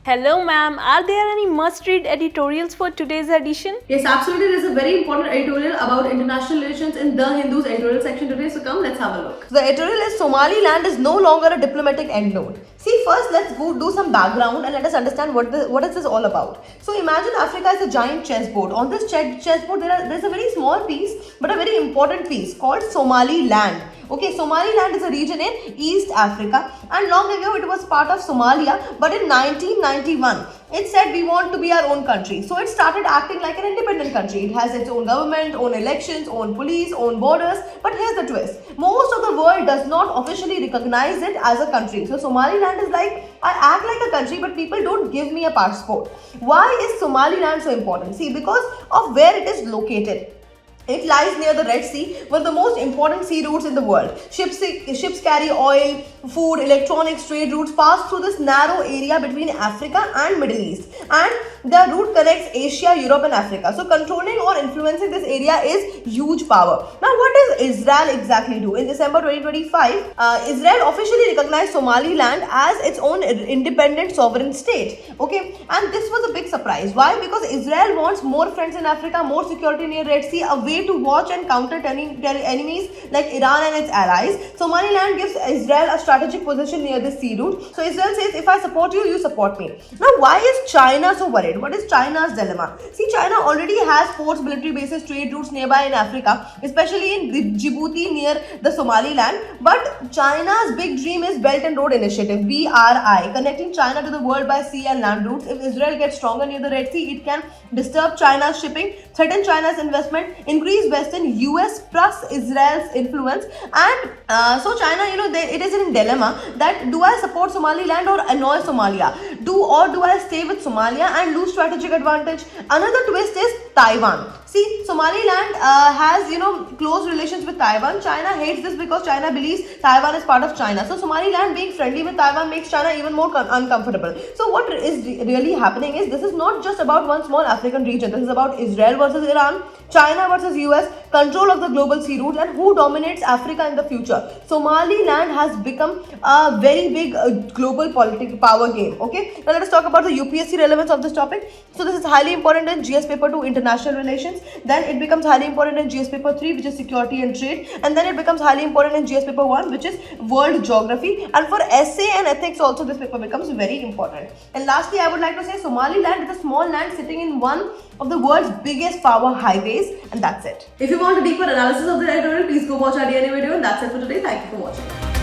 Hello ma'am, are there any must-read editorials for today's edition? Yes, absolutely. There's a very important editorial about international relations in The Hindu's editorial section today. So come, let's have a look. The editorial is Somaliland is no longer a diplomatic end node. See, first let's go do some background and let us understand what is this all about. So imagine Africa is a giant chessboard. On this chessboard, there's a very small piece, but a very important piece called Somaliland. Okay, Somaliland is a region in East Africa, and long ago it was part of Somalia, but in 1991 it said we want to be our own country. So it started acting like an independent country. It has its own government, own elections, own police, own borders. But here's the twist. Most of the world does not officially recognize it as a country. So Somaliland is like, I act like a country, but people don't give me a passport. Why is Somaliland so important? See, because of where it is located. It lies near the Red Sea, one of the most important sea routes in the world. Ships carry oil, food, electronics, trade routes pass through this narrow area between Africa and Middle East. And the route connects Asia, Europe and Africa. So controlling or influencing this area is huge power. Now what does Israel exactly do? In December 2025, Israel officially recognized Somaliland as its own independent sovereign state. Okay, and this was a big surprise. Why? Because Israel wants more friends in Africa, more security near Red Sea, a way to watch and counter enemies like Iran and its allies. Somaliland gives Israel a strategic position near the sea route. So Israel says, if I support you, you support me. Now, why is China so worried? What is China's dilemma? See, China already has ports, military bases, trade routes nearby in Africa, especially in Djibouti near the Somaliland. But China's big dream is Belt and Road Initiative, BRI, connecting China to the world by sea and land routes. If Israel gets stronger near the Red Sea, it can disturb China's shipping, threaten China's investment, increase Western US plus Israel's influence. And so China, it is in a dilemma that do I support Somaliland or annoy Somalia? Do I stay with Somalia and lose strategic advantage? Another twist is Taiwan. See, Somaliland has, close relations with Taiwan. China hates this because China believes Taiwan is part of China. So Somaliland being friendly with Taiwan makes China even more uncomfortable. So what is really happening is this is not just about one small African region. This is about Israel versus Iran, China versus US, control of the global sea routes, and who dominates Africa in the future. Somaliland has become a very big global political power game. Okay, now let us talk about the UPSC relevance of this topic. So this is highly important in GS paper 2, international relations. Then it becomes highly important in GS paper 3, which is security and trade. And then it becomes highly important in GS paper 1, which is world geography. And for essay and ethics also, this paper becomes very important. And lastly, I would like to say Somaliland is a small land sitting in one of the world's biggest power highways. And that's it. If you want a deeper analysis of the editorial, please go watch our DNA video. And that's it for today. Thank you for watching.